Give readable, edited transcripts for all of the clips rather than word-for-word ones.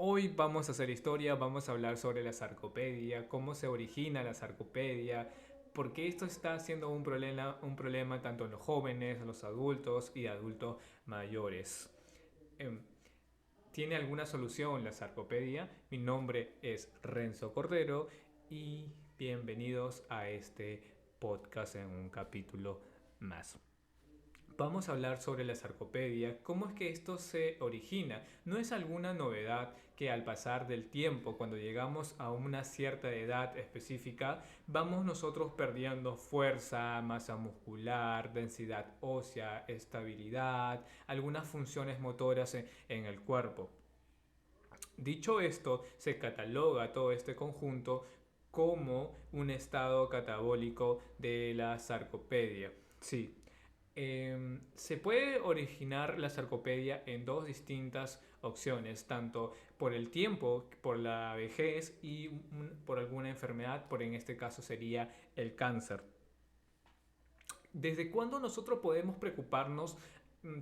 Hoy vamos a hacer historia, vamos a hablar sobre la sarcopedia, cómo se origina la sarcopedia, por qué esto está siendo un problema tanto en los jóvenes, en los adultos y adultos mayores. Em, ¿Tiene alguna solución la sarcopedia? Mi nombre es Renzo Cordero y bienvenidos a este podcast en un capítulo más. Vamos a hablar sobre la sarcopedia, cómo es que esto se origina. No es alguna novedad que al pasar del tiempo, cuando llegamos a una cierta edad específica, vamos nosotros perdiendo fuerza, masa muscular, densidad ósea, estabilidad, algunas funciones motoras en el cuerpo. Dicho esto, se cataloga todo este conjunto como un estado catabólico de la sarcopedia. Sí, se puede originar la sarcopedia en dos distintas opciones, tanto por el tiempo, por la vejez y por alguna enfermedad, por en este caso sería el cáncer. ¿Desde cuándo nosotros podemos preocuparnos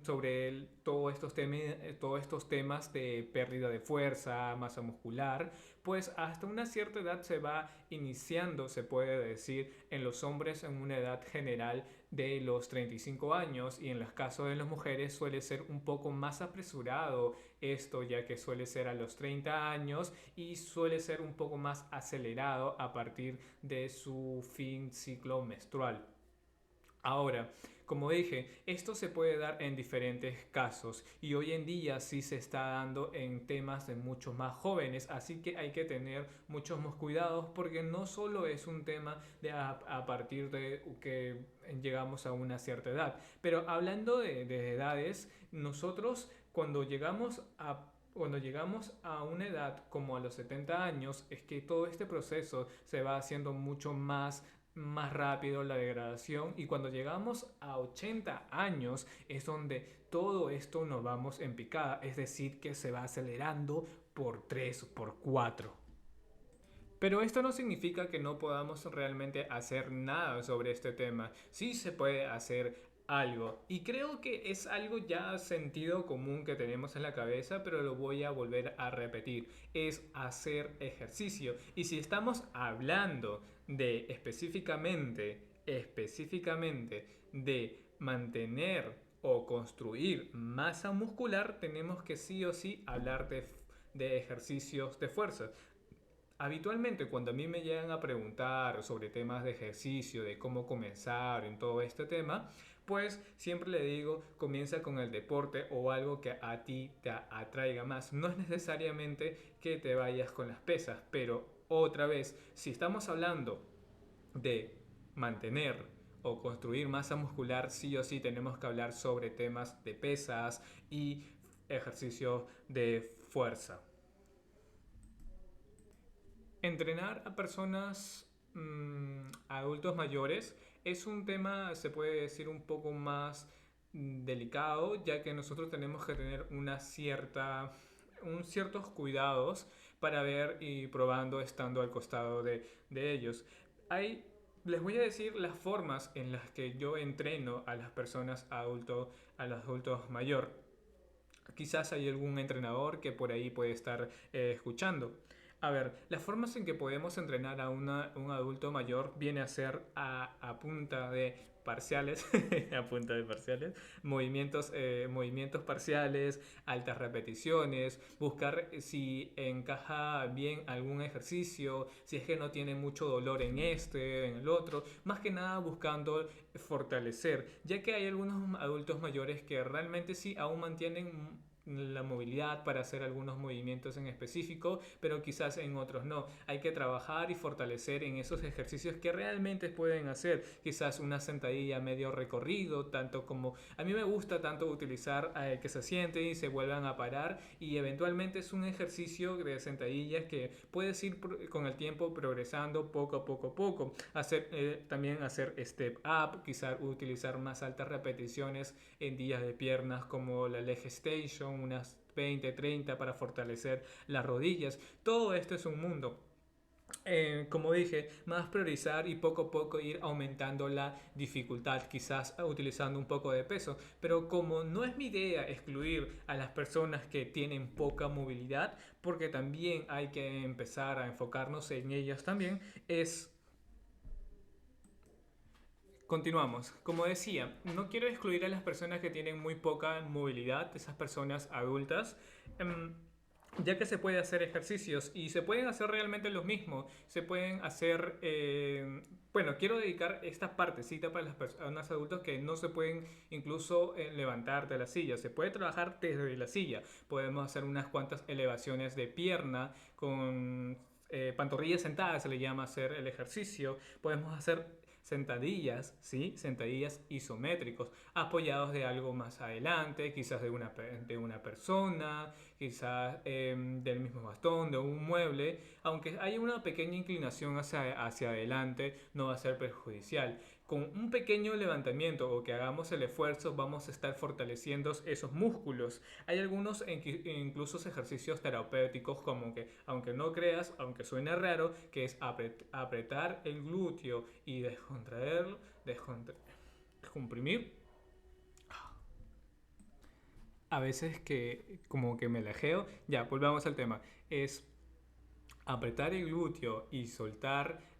sobre todos estos temas de pérdida de fuerza, masa muscular? Pues hasta una cierta edad se va iniciando, se puede decir, en los hombres en una edad general de los 35 años y en los casos de las mujeres suele ser un poco más apresurado esto, ya que suele ser a los 30 años y suele ser un poco más acelerado a partir de su fin ciclo menstrual. Ahora, como dije, esto se puede dar en diferentes casos y hoy en día sí se está dando en temas de muchos más jóvenes, así que hay que tener muchos más cuidados porque no solo es un tema de a partir de que llegamos a una cierta edad, pero hablando de edades, nosotros cuando llegamos a una edad como a los 70 años, es que todo este proceso se va haciendo mucho más rápido la degradación y cuando llegamos a 80 años es donde todo esto nos vamos en picada, es decir, que se va acelerando por 3 por 4. Pero esto no significa que no podamos realmente hacer nada sobre este tema. Sí se puede hacer algo. Y creo que es algo ya sentido común que tenemos en la cabeza, pero lo voy a volver a repetir. Es hacer ejercicio. Y si estamos hablando de específicamente de mantener o construir masa muscular, tenemos que sí o sí hablar de ejercicios de fuerza. Habitualmente cuando a mí me llegan a preguntar sobre temas de ejercicio, de cómo comenzar en todo este tema, pues siempre le digo, comienza con el deporte o algo que a ti te atraiga más. No es necesariamente que te vayas con las pesas, pero otra vez, si estamos hablando de mantener o construir masa muscular, sí o sí tenemos que hablar sobre temas de pesas y ejercicios de fuerza. Entrenar a personas adultos mayores es un tema, se puede decir, un poco más delicado, ya que nosotros tenemos que tener ciertos cuidados para ver y probando estando al costado de ellos. Hay, Les voy a decir las formas en las que yo entreno a las personas a los adultos mayor. Quizás hay algún entrenador que por ahí puede estar escuchando. A ver, las formas en que podemos entrenar a un adulto mayor viene a ser a punta de parciales, a punta de parciales, movimientos parciales, altas repeticiones, buscar si encaja bien algún ejercicio, si es que no tiene mucho dolor en este, en el otro, más que nada buscando fortalecer, ya que hay algunos adultos mayores que realmente sí aún mantienen la movilidad para hacer algunos movimientos en específico, pero quizás en otros no. Hay que trabajar y fortalecer en esos ejercicios que realmente pueden hacer. Quizás una sentadilla medio recorrido, tanto como a mí me gusta tanto utilizar que se sienten y se vuelvan a parar y eventualmente es un ejercicio de sentadillas que puedes ir con el tiempo progresando poco. También hacer step up, quizás utilizar más altas repeticiones en días de piernas como la leg extension, unas 20, 30 para fortalecer las rodillas. Todo esto es un mundo. Como dije, más priorizar y poco a poco ir aumentando la dificultad, quizás utilizando un poco de peso. Pero como no es mi idea excluir a las personas que tienen poca movilidad, porque también hay que empezar a enfocarnos en ellas también, es... Continuamos. Como decía, no quiero excluir a las personas que tienen muy poca movilidad, esas personas adultas. em, ya que se puede hacer ejercicios y se pueden hacer realmente los mismos, se pueden hacer, bueno, quiero dedicar esta partecita para las personas adultas que no se pueden incluso levantar de la silla, se puede trabajar desde la silla, podemos hacer unas cuantas elevaciones de pierna con pantorrillas sentadas, se le llama hacer el ejercicio, podemos hacer sentadillas, ¿sí? Sentadillas isométricos, apoyados de algo más adelante, quizás de una persona, quizás del mismo bastón, de un mueble, aunque haya una pequeña inclinación hacia adelante, no va a ser perjudicial. Con un pequeño levantamiento o que hagamos el esfuerzo, vamos a estar fortaleciendo esos músculos. Hay algunos incluso ejercicios terapéuticos como que, aunque no creas, aunque suene raro, que es apretar el glúteo y descontraerlo, descomprimir. A veces que como que me lajeo. Ya, volvamos al tema. Es apretar el glúteo y soltar.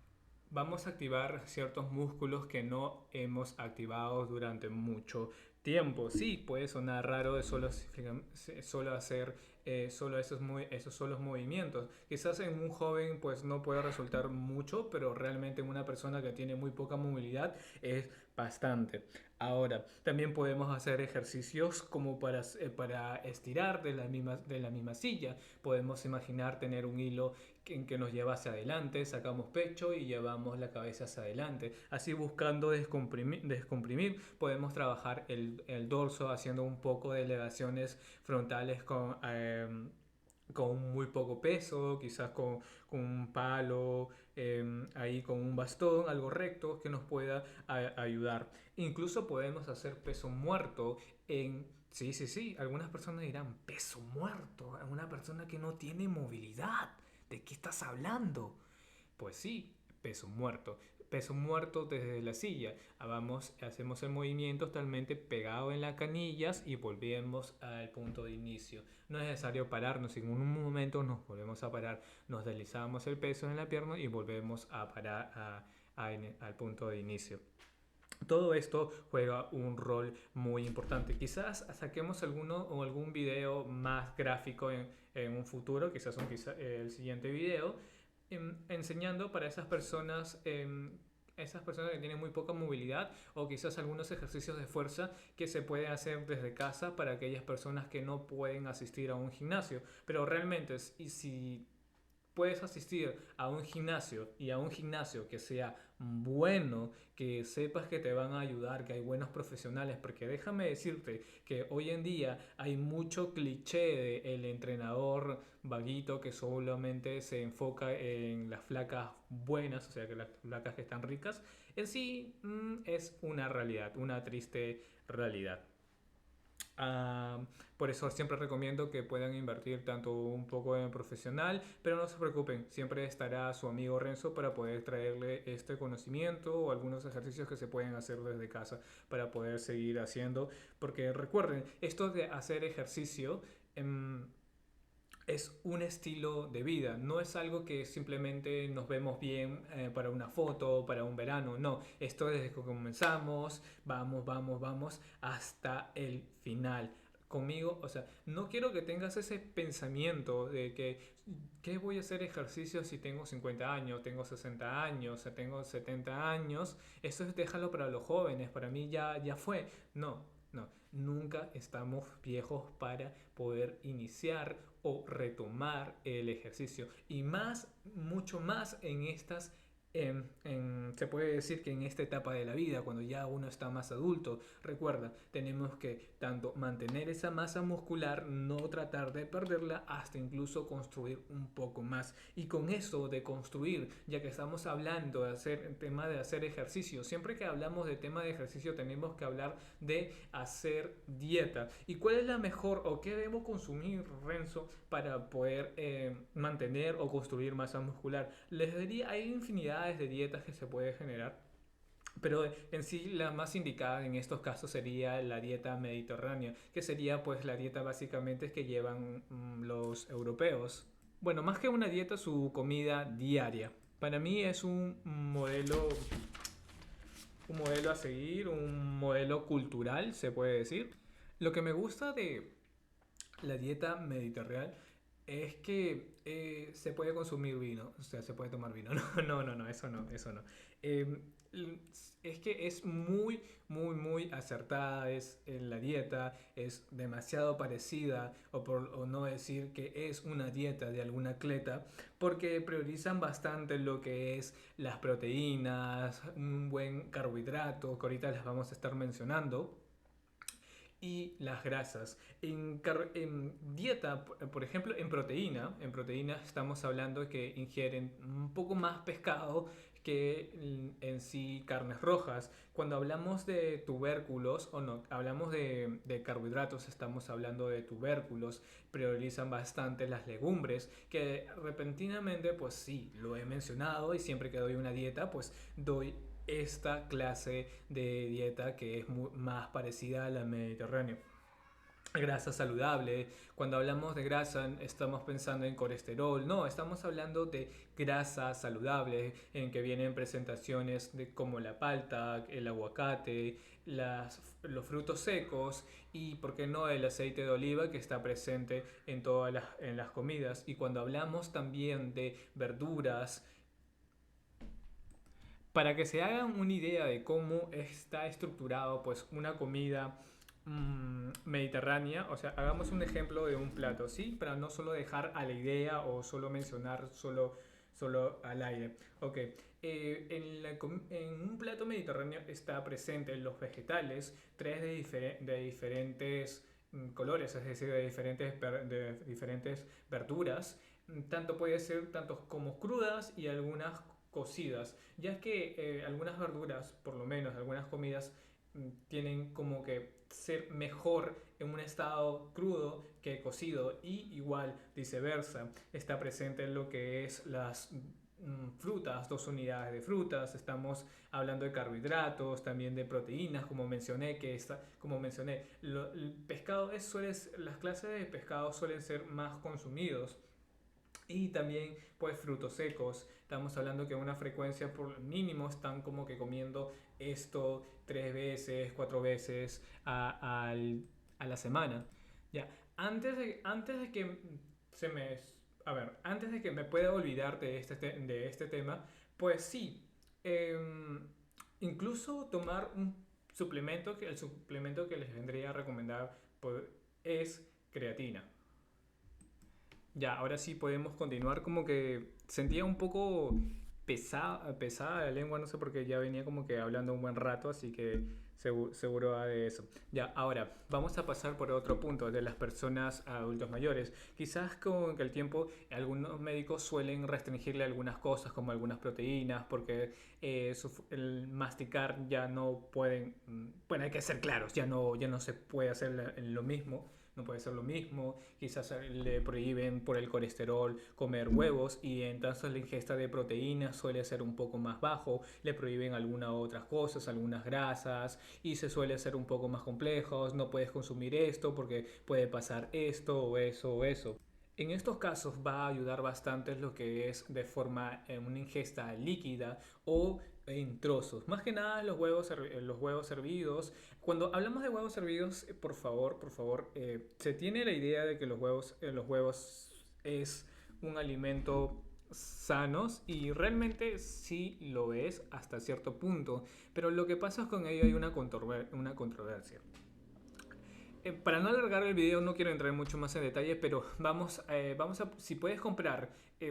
Vamos a activar ciertos músculos que no hemos activado durante mucho tiempo. Sí, puede sonar raro de solo hacer solo esos solos movimientos. Quizás en un joven pues no puede resultar mucho, pero realmente en una persona que tiene muy poca movilidad es bastante. Ahora, también podemos hacer ejercicios como para estirar de la misma silla. Podemos imaginar tener un hilo que nos lleva hacia adelante, sacamos pecho y llevamos la cabeza hacia adelante. Así buscando descomprimir podemos trabajar el dorso haciendo un poco de elevaciones frontales con muy poco peso, quizás con un palo, ahí con un bastón, algo recto que nos pueda ayudar. Incluso podemos hacer peso muerto en... Sí, sí, sí, algunas personas dirán, peso muerto, a una persona que no tiene movilidad. ¿De qué estás hablando? Pues sí, peso muerto. Peso muerto desde la silla. Hacemos el movimiento totalmente pegado en las canillas y volvemos al punto de inicio. No es necesario pararnos, en un momento nos volvemos a parar. Nos deslizamos el peso en la pierna y volvemos a parar al punto de inicio. Todo esto juega un rol muy importante. Quizás saquemos alguno o algún video más gráfico en un futuro, el siguiente video, enseñando para esas personas que tienen muy poca movilidad o quizás algunos ejercicios de fuerza que se pueden hacer desde casa para aquellas personas que no pueden asistir a un gimnasio. Pero realmente, y si puedes asistir a un gimnasio y a un gimnasio que sea bueno, que sepas que te van a ayudar, que hay buenos profesionales, porque déjame decirte que hoy en día hay mucho cliché de el entrenador vaguito que solamente se enfoca en las flacas buenas, o sea, que las flacas que están ricas, en sí es una realidad, una triste realidad. Ah, por eso siempre recomiendo que puedan invertir tanto un poco en profesional, pero no se preocupen, siempre estará su amigo Renzo para poder traerle este conocimiento o algunos ejercicios que se pueden hacer desde casa para poder seguir haciendo. Porque recuerden, esto de hacer ejercicio es un estilo de vida, no es algo que simplemente nos vemos bien para una foto, para un verano, no, esto desde que comenzamos, vamos hasta el final. Conmigo, o sea, no quiero que tengas ese pensamiento de que, ¿qué voy a hacer ejercicio si tengo 50 años, tengo 60 años, tengo 70 años? Eso es déjalo para los jóvenes, para mí ya fue. No, no, nunca estamos viejos para poder iniciar o retomar el ejercicio. Y más, mucho más en estas se puede decir que en esta etapa de la vida, cuando ya uno está más adulto, recuerda, tenemos que tanto mantener esa masa muscular, no tratar de perderla, hasta incluso construir un poco más. Y con eso de construir, ya que estamos hablando de hacer el tema de hacer ejercicio, siempre que hablamos de tema de ejercicio tenemos que hablar de hacer dieta. ¿Y cuál es la mejor o qué debo consumir, Renzo, para poder mantener o construir masa muscular? Les diría, hay infinidades de dietas que se puede generar, pero en sí la más indicada en estos casos sería la dieta mediterránea, que sería pues la dieta básicamente que llevan los europeos. Bueno, más que una dieta, su comida diaria. Para mí es un modelo a seguir, un modelo cultural, se puede decir. Lo que me gusta de la dieta mediterránea es que se puede consumir vino, o sea, se puede tomar vino. No, eso no, eso no. Eh, es que es muy acertada es en la dieta, es demasiado parecida, o no decir que es una dieta de algún atleta, porque priorizan bastante lo que es las proteínas, un buen carbohidrato, que ahorita las vamos a estar mencionando, y las grasas. En dieta, por ejemplo, en proteína estamos hablando de que ingieren un poco más pescado que en sí carnes rojas. Cuando hablamos de tubérculos, o no, hablamos de carbohidratos, estamos hablando de tubérculos, priorizan bastante las legumbres, que repentinamente, pues sí, lo he mencionado y siempre que doy una dieta, pues doy esta clase de dieta que es más parecida a la mediterránea. Grasa saludable. Cuando hablamos de grasa estamos pensando en colesterol. No, estamos hablando de grasa saludable en que vienen presentaciones de, como la palta, el aguacate, los frutos secos y, por qué no, el aceite de oliva que está presente en todas en las comidas. Y cuando hablamos también de verduras, para que se hagan una idea de cómo está estructurado pues una comida mediterránea, o sea, hagamos un ejemplo de un plato, ¿sí? Para no solo dejar a la idea o solo mencionar solo al aire. Ok, en un plato mediterráneo está presente los vegetales, tres de diferentes colores, es decir, de diferentes verduras. Tanto puede ser tanto como crudas y algunas cocidas, ya que algunas verduras, por lo menos algunas comidas, tienen como que ser mejor en un estado crudo que cocido, y igual viceversa. Está presente en lo que es las frutas, 2 unidades de frutas, estamos hablando de carbohidratos, también de proteínas, como mencioné, el pescado las clases de pescado suelen ser más consumidos, y también pues frutos secos. Estamos hablando que una frecuencia por mínimo están como que comiendo esto 3 veces, 4 veces a la semana. Ya, antes de que se me... A ver, antes de que me pueda olvidar de este tema, pues sí, incluso tomar un suplemento, que el suplemento que les vendría a recomendar pues, es creatina. Ya, ahora sí podemos continuar. Como que sentía un poco pesada la lengua, no sé por qué ya venía como que hablando un buen rato, así que seguro va de eso. Ya, ahora vamos a pasar por otro punto de las personas adultos mayores. Quizás con el tiempo algunos médicos suelen restringirle algunas cosas como algunas proteínas porque el masticar ya no pueden, bueno, hay que ser claros, ya no se puede hacer lo mismo, no puede ser lo mismo. Quizás le prohíben por el colesterol comer huevos, y entonces la ingesta de proteínas suele ser un poco más bajo. Le prohíben algunas otras cosas, algunas grasas, y se suele ser un poco más complejos. No puedes consumir esto porque puede pasar esto o eso o eso. En estos casos va a ayudar bastante lo que es de forma en una ingesta líquida o en trozos. Más que nada los huevos hervidos. Cuando hablamos de huevos hervidos, por favor, se tiene la idea de que los huevos es un alimento sanos, y realmente sí lo es hasta cierto punto, pero lo que pasa es que con ello hay una controversia. Para no alargar el video no quiero entrar mucho más en detalle, pero si puedes comprar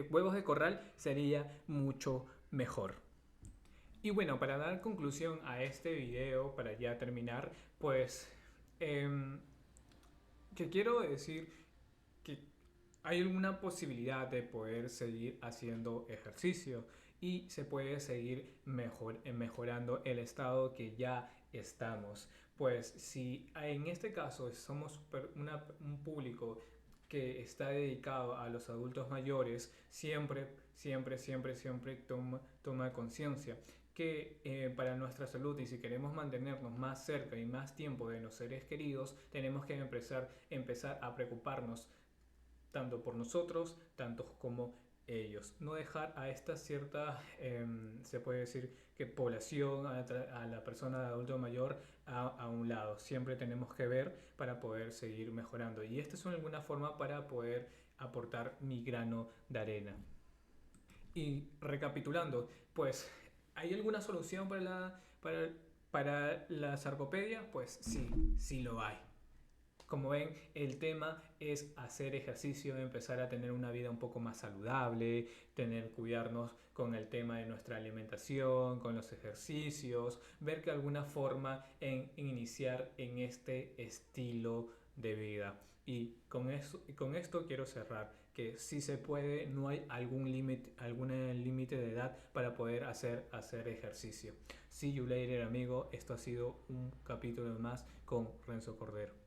huevos de corral sería mucho mejor. Y bueno, para dar conclusión a este video, para ya terminar, pues em, que quiero decir que hay alguna posibilidad de poder seguir haciendo ejercicio y se puede seguir mejorando el estado que ya estamos. Pues si en este caso somos un público que está dedicado a los adultos mayores, siempre toma conciencia que para nuestra salud y si queremos mantenernos más cerca y más tiempo de los seres queridos, tenemos que empezar a preocuparnos tanto por nosotros, tanto como ellos. No dejar a esta cierta, se puede decir que población, a la persona de adulto mayor a un lado. Siempre tenemos que ver para poder seguir mejorando. Y esta es alguna forma para poder aportar mi grano de arena. Y recapitulando, pues, ¿hay alguna solución para la sarcopedia? Pues sí, sí lo hay. Como ven, el tema es hacer ejercicio, empezar a tener una vida un poco más saludable, cuidarnos con el tema de nuestra alimentación, con los ejercicios, ver que alguna forma en iniciar en este estilo de vida. Y con esto quiero cerrar, que si se puede, no hay algún límite de edad para poder hacer ejercicio. See you later, amigo. Esto ha sido un capítulo más con Renzo Cordero.